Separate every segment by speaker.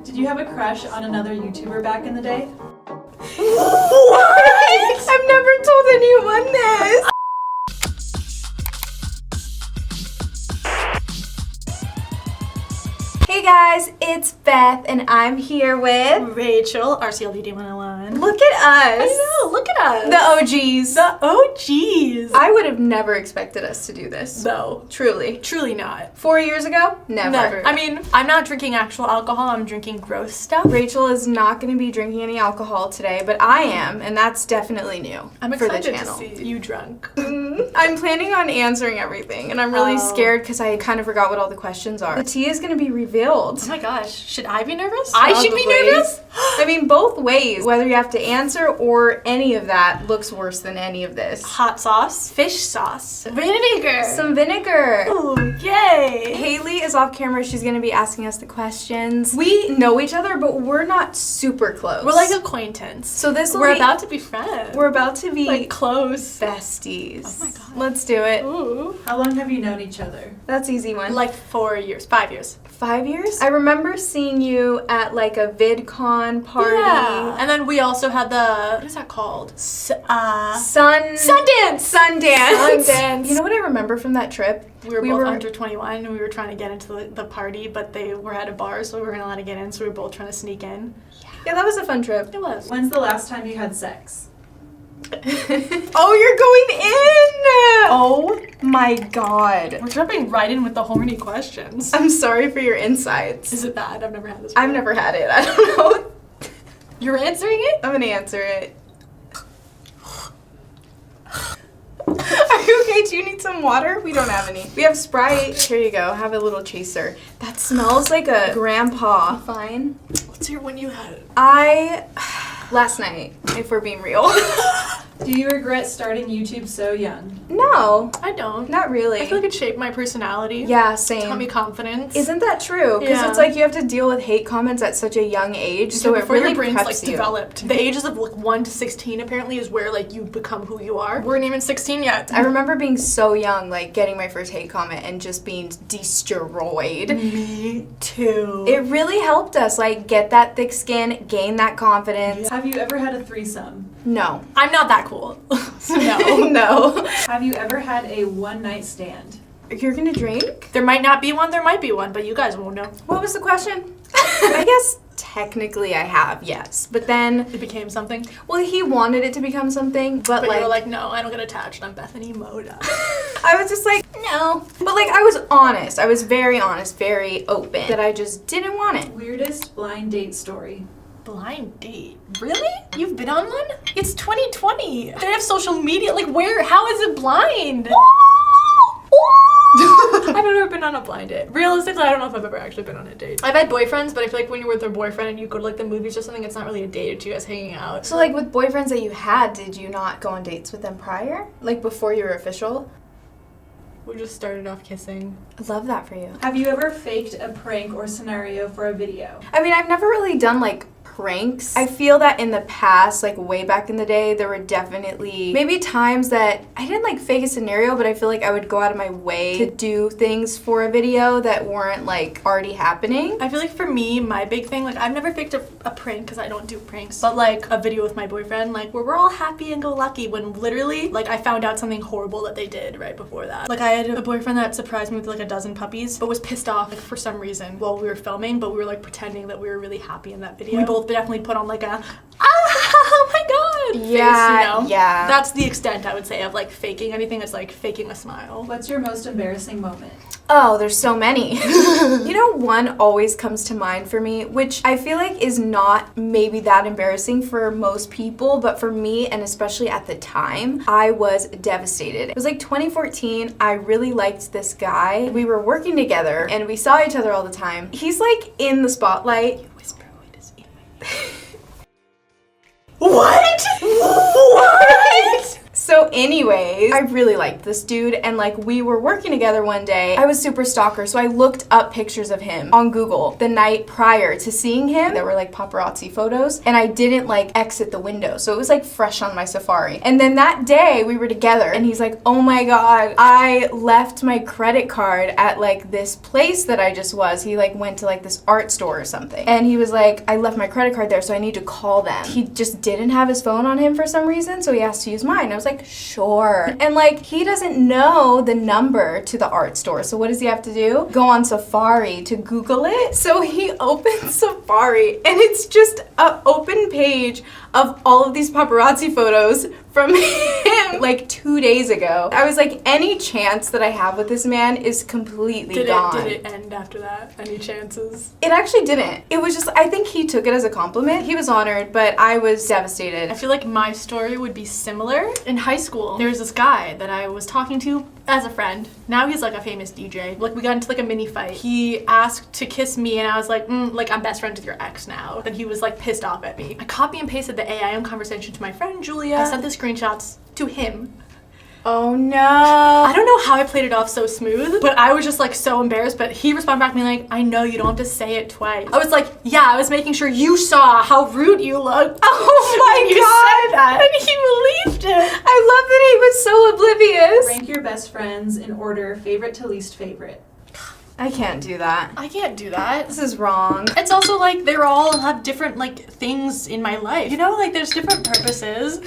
Speaker 1: Did you have a crush on another YouTuber back in the day?
Speaker 2: What? I've never told anyone this. Hey guys, it's Beth and I'm here with
Speaker 1: Rachel, RCLBEAUTY101.
Speaker 2: Look at us.
Speaker 1: I know, look at us.
Speaker 2: The OGs.
Speaker 1: The OGs.
Speaker 2: I would have never expected us to do this.
Speaker 1: No.
Speaker 2: Truly.
Speaker 1: Truly not.
Speaker 2: 4 years ago? Never.
Speaker 1: I mean, I'm not drinking actual alcohol, I'm drinking gross stuff.
Speaker 2: Rachel is not going to be drinking any alcohol today, but I am, and that's definitely new
Speaker 1: I'm
Speaker 2: for the
Speaker 1: excited
Speaker 2: channel.
Speaker 1: to see you drunk.
Speaker 2: I'm planning on answering everything, and I'm really
Speaker 1: Oh.
Speaker 2: scared because I kind of forgot what all the questions are. The tea is going to be revealed.
Speaker 1: Oh my gosh, should I be nervous?
Speaker 2: I
Speaker 1: should be
Speaker 2: Probably.
Speaker 1: nervous?
Speaker 2: I mean, both ways. Whether you have to answer or any of that looks worse than any of this.
Speaker 1: Hot sauce, fish sauce, vinegar.
Speaker 2: Some vinegar.
Speaker 1: Ooh, yay.
Speaker 2: Haley is off camera. She's going to be asking us the questions. We know each other, but we're not super close.
Speaker 1: We're like acquaintance.
Speaker 2: So this will
Speaker 1: We're
Speaker 2: be-
Speaker 1: about to be friends.
Speaker 2: We're about to be
Speaker 1: like close.
Speaker 2: besties.
Speaker 1: Oh my God.
Speaker 2: Let's do it.
Speaker 1: Ooh.
Speaker 3: How long have you known each other?
Speaker 2: That's easy one.
Speaker 1: Like 4 years, 5 years.
Speaker 2: 5 years? I remember seeing you at like a VidCon party.
Speaker 1: Yeah. And then we also had the, what is that called?
Speaker 2: Sundance.
Speaker 1: Sundance.
Speaker 2: You know what I remember from that trip?
Speaker 1: We were both under 21 and we were trying to get into the party, but they were at a bar, so we weren't allowed to get in, so we were both trying to sneak in.
Speaker 2: Yeah, that was a fun trip.
Speaker 1: It was.
Speaker 3: When's the last time you had sex?
Speaker 2: Oh, you're going in! Oh my god.
Speaker 1: We're jumping right in with the horny questions.
Speaker 2: I'm sorry for your insights.
Speaker 1: Is it bad? I've never had this
Speaker 2: I've
Speaker 1: before.
Speaker 2: never had it. I don't know.
Speaker 1: You're answering it?
Speaker 2: I'm gonna answer it. Are you okay? Do you need some water? We don't have any. We have Sprite. Here you go. Have a little chaser. That smells like a grandpa. Fine.
Speaker 1: Let's hear when you had it.
Speaker 2: Last night, if we're being real.
Speaker 3: Do you regret starting YouTube so young?
Speaker 2: No,
Speaker 1: I don't.
Speaker 2: not really.
Speaker 1: I feel like it shaped my personality.
Speaker 2: Yeah, same.
Speaker 1: Taught me confidence.
Speaker 2: Isn't that true? Because
Speaker 1: Yeah.
Speaker 2: it's like you have to deal with hate comments at such a young age, so it
Speaker 1: before
Speaker 2: really
Speaker 1: your brain's
Speaker 2: preps
Speaker 1: like
Speaker 2: you.
Speaker 1: developed. The ages of like 1 to 16 apparently is where like you become who you are. We weren't even 16 yet.
Speaker 2: I remember being so young, like getting my first hate comment and just being destroyed.
Speaker 1: Me too.
Speaker 2: It really helped us, like, get that thick skin, gain that confidence.
Speaker 3: Have you ever had a threesome?
Speaker 2: No.
Speaker 1: I'm not that cool. So no.
Speaker 2: No.
Speaker 3: Have you ever had a one-night stand?
Speaker 2: You're gonna drink?
Speaker 1: There might not be one, there might be one, but you guys won't know.
Speaker 2: What was the question? I guess technically I have, yes. But then,
Speaker 1: It became something.
Speaker 2: well, he wanted it to become something, but
Speaker 1: But you were
Speaker 2: like,
Speaker 1: like, no, I don't get attached. I'm Bethany Mota.
Speaker 2: I was just like, no. But like, I was honest. I was very honest, very open, that I just didn't want it.
Speaker 3: Weirdest blind date story?
Speaker 1: Blind date? Really? You've been on one? It's 2020. They have social media. Like, where? How is it blind? I've never been on a blind date. Realistically, I don't know if I've ever actually been on a date. I've had boyfriends, but I feel like when you're with a boyfriend and you go to like the movies or something, it's not really a date. It's you guys hanging out.
Speaker 2: So like with boyfriends that you had, did you not go on dates with them prior? Like before you were official?
Speaker 1: We just started off kissing.
Speaker 2: I love that for you.
Speaker 3: Have you ever faked a prank or scenario for a video?
Speaker 2: I mean, I've never really done like pranks. I feel that in the past, like way back in the day, there were definitely maybe times that I didn't like fake a scenario, but I feel like I would go out of my way to do things for a video that weren't like already happening.
Speaker 1: I feel like for me, my big thing, like I've never faked a prank because I don't do pranks, but like a video with my boyfriend, like where we're all happy and go lucky when literally like I found out something horrible that they did right before that. Like I had a boyfriend that surprised me with like a dozen puppies, but was pissed off like for some reason while we were filming, but we were like pretending that we were really happy in that video. We both definitely put on like a, oh my god,
Speaker 2: Yeah,
Speaker 1: face, you know?
Speaker 2: yeah.
Speaker 1: That's the extent I would say of like faking anything. It's like faking a smile.
Speaker 3: What's your most embarrassing moment?
Speaker 2: Oh, there's so many. You know, one always comes to mind for me, which I feel like is not maybe that embarrassing for most people, but for me, and especially at the time, I was devastated. It was like 2014. I really liked this guy. We were working together and we saw each other all the time. He's like in the spotlight.
Speaker 1: Whisper what is in my What?
Speaker 2: What? So So anyways, I really liked this dude, and like we were working together one day. I was super stalker, so I looked up pictures of him on Google the night prior to seeing him. There were like paparazzi photos, and I didn't like exit the window, so it was like fresh on my Safari. And then that day we were together, and he's like, oh my god, I left my credit card at like this place that I just was. He like went to like this art store or something, and he was like, I left my credit card there, so I need to call them. He just didn't have his phone on him for some reason, so he asked to use mine. I was like, sure. And like, he doesn't know the number to the art store, so what does he have to do? Go on Safari to Google it. So he opens Safari, and it's just an open page of all of these paparazzi photos from him like 2 days ago. I was like, any chance that I have with this man is completely gone.
Speaker 1: Did it end after that? Any chances?
Speaker 2: It actually didn't. It was just, I think he took it as a compliment. He was honored, but I was devastated.
Speaker 1: I feel like my story would be similar. In high school, there was this guy that I was talking to as a friend. Now he's like a famous DJ. Like, we got into like a mini fight. He asked to kiss me, and I was like, like, I'm best friends with your ex now. Then he was like pissed off at me. I copy and pasted the AIM conversation to my friend Julia. I sent the screenshots to him.
Speaker 2: Oh no.
Speaker 1: I don't know how I played it off so smooth, but I was just like so embarrassed. But he responded back to me like, I know, you don't have to say it twice. I was like, yeah, I was making sure you saw how rude you looked.
Speaker 2: Oh my
Speaker 1: you
Speaker 2: god.
Speaker 1: said that. And he believed it.
Speaker 2: I love that he was so oblivious.
Speaker 3: Rank your best friends in order, favorite to least favorite.
Speaker 2: I can't do that.
Speaker 1: I can't do that.
Speaker 2: This is wrong.
Speaker 1: It's also like they're all have different like things in my life. You know, like there's different purposes.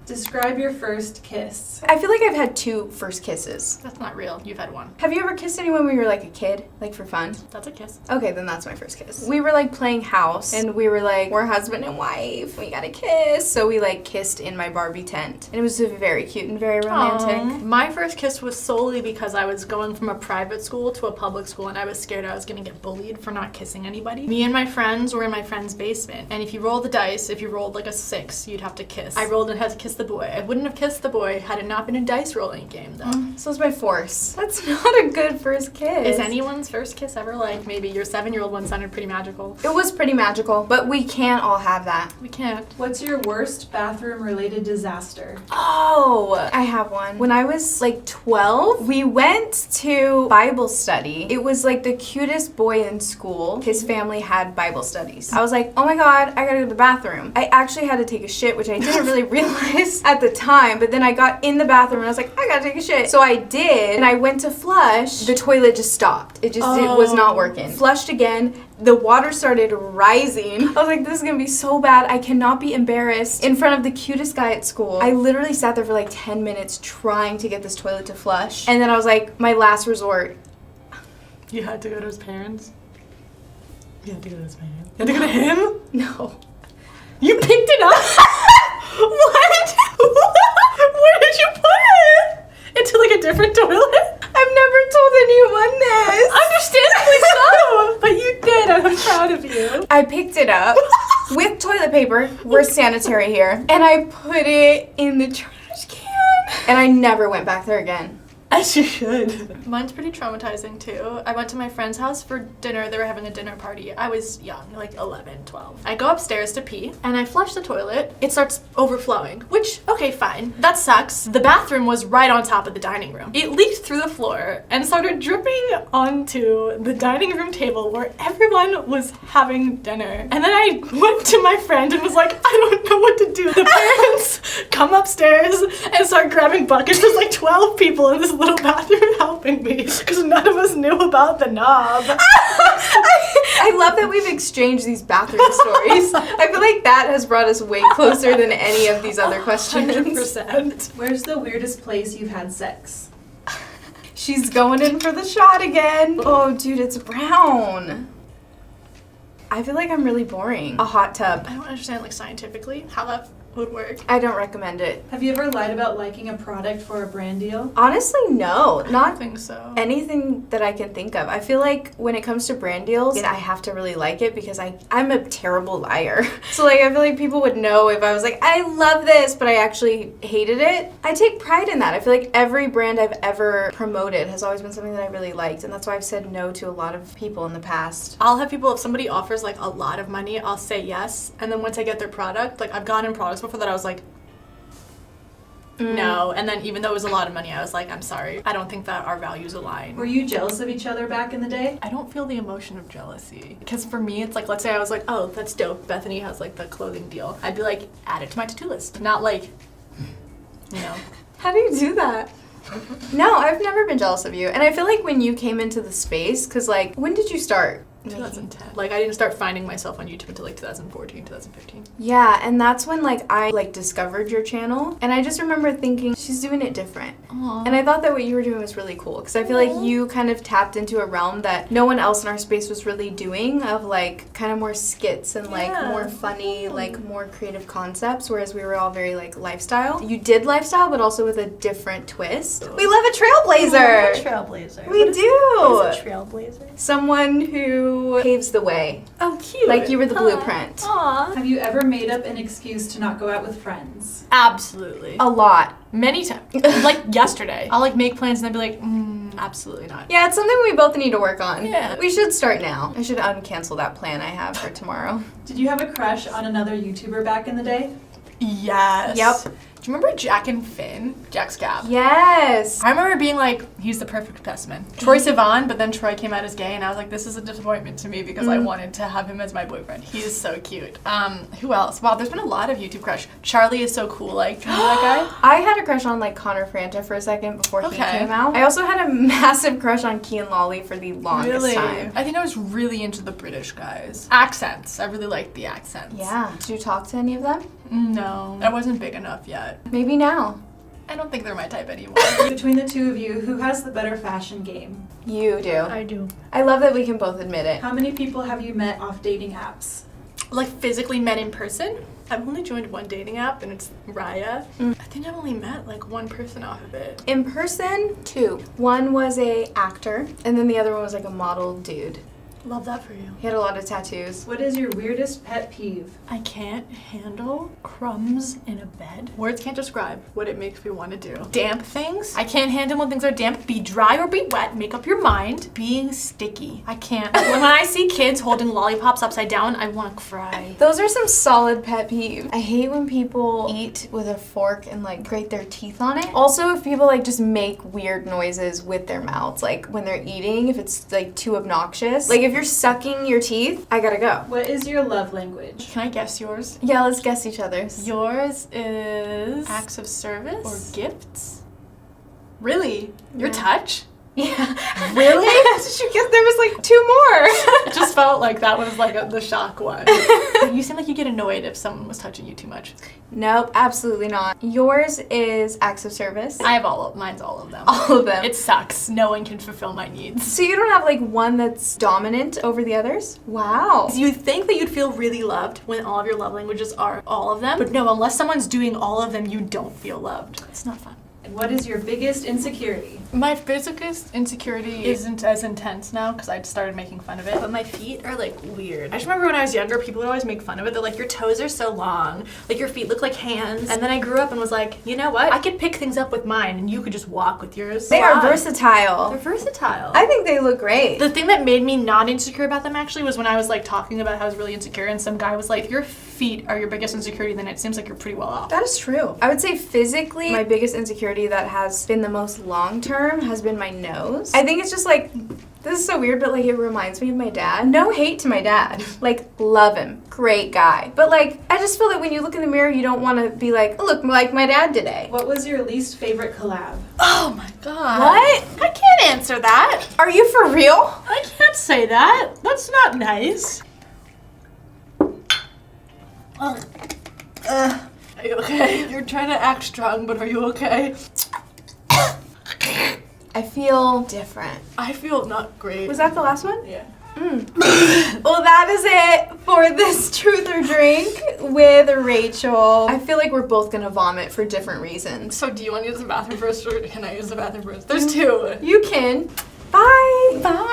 Speaker 3: Describe your first kiss.
Speaker 2: I feel like I've had 2 first kisses.
Speaker 1: That's not real. You've had one.
Speaker 2: Have you ever kissed anyone when you were like a kid? Like for fun?
Speaker 1: That's a kiss.
Speaker 2: Okay, then that's my first kiss. We were like playing house, and we were like, we're husband and wife, we gotta kiss. So we like kissed in my Barbie tent. And it was very cute and very romantic.
Speaker 1: Aww. My first kiss was solely because I was going from a private school to a public school, and I was scared I was gonna get bullied for not kissing anybody. Me and my friends were in my friend's basement, and if you roll the dice, if you rolled like a 6, you'd have to kiss. I rolled and had to kiss the boy. I wouldn't have kissed the boy had it not been a dice rolling game though.
Speaker 2: So it's my force. That's not a good first kiss.
Speaker 1: Is anyone's first kiss ever like maybe your 7-year-old one sounded pretty magical?
Speaker 2: It was pretty magical, but we can't all have that.
Speaker 1: We can't.
Speaker 3: What's your worst bathroom related disaster?
Speaker 2: Oh, I have one. When I was like 12, we went to Bible study. It was like the cutest boy in school. His family had Bible studies. I was like, oh my god, I gotta go to the bathroom. I actually had to take a shit, which I didn't really realize at the time, but then I got in the bathroom and I was like, I gotta take a shit. So I did, and I went to flush. The toilet just stopped. It was not working. Flushed again. The water started rising. I was like, this is gonna be so bad. I cannot be embarrassed in front of the cutest guy at school. I literally sat there for like 10 minutes trying to get this toilet to flush. And then I was like, my last resort.
Speaker 1: You had to go to his parents? You had to go to his parents? You had to go to him?
Speaker 2: No.
Speaker 1: You picked it up? What? Where did you put it? Into like a different toilet?
Speaker 2: I've never told anyone this.
Speaker 1: Understandably so, but you did, and I'm proud of you.
Speaker 2: I picked it up with toilet paper. We're sanitary here. And I put it in the trash can. And I never went back there again.
Speaker 1: As you should. Mine's pretty traumatizing too. I went to my friend's house for dinner. They were having a dinner party. I was young, like 11, 12. I go upstairs to pee and I flush the toilet. It starts overflowing, which, okay, fine. That sucks. The bathroom was right on top of the dining room. It leaked through the floor and started dripping onto the dining room table where everyone was having dinner. And then I went to my friend and was like, I don't know what to do. The parents come upstairs and start grabbing buckets. There's like 12 people in this little bathroom helping me because none of us knew about the knob.
Speaker 2: I love that we've exchanged these bathroom stories. I feel like that has brought us way closer than any of these other questions.
Speaker 1: 100%.
Speaker 3: Where's the weirdest place you've had sex?
Speaker 2: She's going in for the shot again. Oh, dude, it's brown. I feel like I'm really boring. A hot tub.
Speaker 1: I don't understand like scientifically how that would work.
Speaker 2: I don't recommend it.
Speaker 3: Have you ever lied about liking a product for a brand deal?
Speaker 2: Honestly, no.
Speaker 1: I
Speaker 2: Not
Speaker 1: think so.
Speaker 2: anything that I can think of. I feel like when it comes to brand deals, I have to really like it because I'm a terrible liar. So like I feel like people would know if I was like, I love this, but I actually hated it. I take pride in that. I feel like every brand I've ever promoted has always been something that I really liked, and that's why I've said no to a lot of people in the past.
Speaker 1: I'll have people, if somebody offers like a lot of money, I'll say yes, and then once I get their product, like I've gotten products before that I was like, no, and then even though it was a lot of money, I was like, I'm sorry, I don't think that our values align.
Speaker 3: Were you jealous of each other back in the day?
Speaker 1: I don't feel the emotion of jealousy. Because for me, it's like, let's say I was like, oh, that's dope, Bethany has like the clothing deal. I'd be like, add it to my to-do list. Not like, you know.
Speaker 2: How do you do that? No, I've never been jealous of you. And I feel like when you came into the space, because like, when did you start?
Speaker 1: 2010. Like I didn't start finding myself on YouTube until like 2014, 2015.
Speaker 2: Yeah, and that's when like I like discovered your channel, and I just remember thinking she's doing it different.
Speaker 1: Aww.
Speaker 2: And I thought that what you were doing was really cool because I feel like you kind of tapped into a realm that no one else in our space was really doing, of like kind of more skits and like more funny, like more creative concepts, whereas we were all very like lifestyle. You did lifestyle, but also with a different twist. We love a trailblazer.
Speaker 1: Trailblazer.
Speaker 2: We do.
Speaker 1: What is a trailblazer?
Speaker 2: Someone who paves the way.
Speaker 1: Oh, cute.
Speaker 2: Like you were the blueprint.
Speaker 1: Aww.
Speaker 3: Have you ever made up an excuse to not go out with friends?
Speaker 1: Absolutely.
Speaker 2: A lot.
Speaker 1: Many times. Like yesterday. I'll like make plans and then be like, absolutely not.
Speaker 2: Yeah, it's something we both need to work on.
Speaker 1: Yeah.
Speaker 2: We should start now. I should uncancel that plan I have for tomorrow.
Speaker 3: Did you have a crush on another YouTuber back in the day?
Speaker 1: Yes.
Speaker 2: Yep.
Speaker 1: Do you remember Jack and Finn? Jack's Gap.
Speaker 2: Yes.
Speaker 1: I remember being like, he's the perfect specimen. Troy Sivan, but then Troy came out as gay, and I was like, this is a disappointment to me because I wanted to have him as my boyfriend. He is so cute. Who else? Wow, there's been a lot of YouTube crush. Charlie is so cool. Like, do you know that guy?
Speaker 2: I had a crush on like Connor Franta for a second before he came out. I also had a massive crush on Key and Lolly for the longest time.
Speaker 1: I think I was really into the British guys. Accents. I really liked the accents.
Speaker 2: Yeah. Did you talk to any of them?
Speaker 1: No, I wasn't big enough yet.
Speaker 2: Maybe now.
Speaker 1: I don't think they're my type anymore.
Speaker 3: Between the two of you, who has the better fashion game?
Speaker 2: You do.
Speaker 1: I do.
Speaker 2: I love that we can both admit it.
Speaker 3: How many people have you met off dating apps?
Speaker 1: Like physically met in person? I've only joined one dating app and it's Raya. I think I've only met like one person off of it.
Speaker 2: In person, 2. One was a actor, and then the other one was like a model dude.
Speaker 1: Love that for you.
Speaker 2: He had a lot of tattoos.
Speaker 3: What is your weirdest pet peeve?
Speaker 1: I can't handle crumbs in a bed. Words can't describe what it makes me want to do. Damp things. I can't handle when things are damp. Be dry or be wet. Make up your mind. Being sticky. I can't. When I see kids holding lollipops upside down, I want to cry.
Speaker 2: Those are some solid pet peeves. I hate when people eat with a fork and like grate their teeth on it. Also, if people like just make weird noises with their mouths, like when they're eating, if it's like too obnoxious. Like if you're sucking your teeth, I gotta go.
Speaker 3: What is your love language?
Speaker 1: Can I guess yours?
Speaker 2: Yeah, let's guess each other's.
Speaker 1: Yours is acts of service or gifts? Really? Your touch?
Speaker 2: Yeah.
Speaker 1: Really?
Speaker 2: She guessed there was like 2 more.
Speaker 1: It just felt like that was like the shock one. You seem like you get annoyed if someone was touching you too much.
Speaker 2: Nope, absolutely not. Yours is acts of service.
Speaker 1: I have mine's all of them.
Speaker 2: All of them.
Speaker 1: It sucks. No one can fulfill my needs.
Speaker 2: So you don't have like one that's dominant over the others? Wow.
Speaker 1: You think that you'd feel really loved when all of your love languages are all of them, but no, unless someone's doing all of them, you don't feel loved. It's not fun.
Speaker 3: And what is your biggest insecurity?
Speaker 1: My biggest insecurity isn't as intense now because I started making fun of it, but my feet are like weird. I just remember when I was younger, people would always make fun of it. They're like, your toes are so long, like your feet look like hands. And then I grew up and was like, you know what? I could pick things up with mine and you could just walk with yours.
Speaker 2: They are versatile.
Speaker 1: They're versatile.
Speaker 2: I think they look great.
Speaker 1: The thing that made me not insecure about them actually was when I was like talking about how I was really insecure and some guy was like, if your feet are your biggest insecurity, then it seems like you're pretty well off.
Speaker 2: That is true. I would say physically, my biggest insecurity that has been the most long-term has been my nose. I think it's just like, this is so weird, but like it reminds me of my dad. No hate to my dad. Like, love him. Great guy. But like, I just feel that when you look in the mirror, you don't want to be like, look like my dad today.
Speaker 3: What was your least favorite collab?
Speaker 1: Oh my god.
Speaker 2: What?
Speaker 1: I can't answer that.
Speaker 2: Are you for real?
Speaker 1: I can't say that. That's not nice. Are you okay? You're trying to act strong, but are you okay?
Speaker 2: I feel different.
Speaker 1: I feel not great.
Speaker 2: Was that the last one?
Speaker 1: Yeah.
Speaker 2: Well, that is it for this truth or drink with Rachel. I feel like we're both gonna vomit for different reasons.
Speaker 1: So do you want to use the bathroom first or can I use the bathroom first? There's two.
Speaker 2: You can. Bye.
Speaker 1: Bye.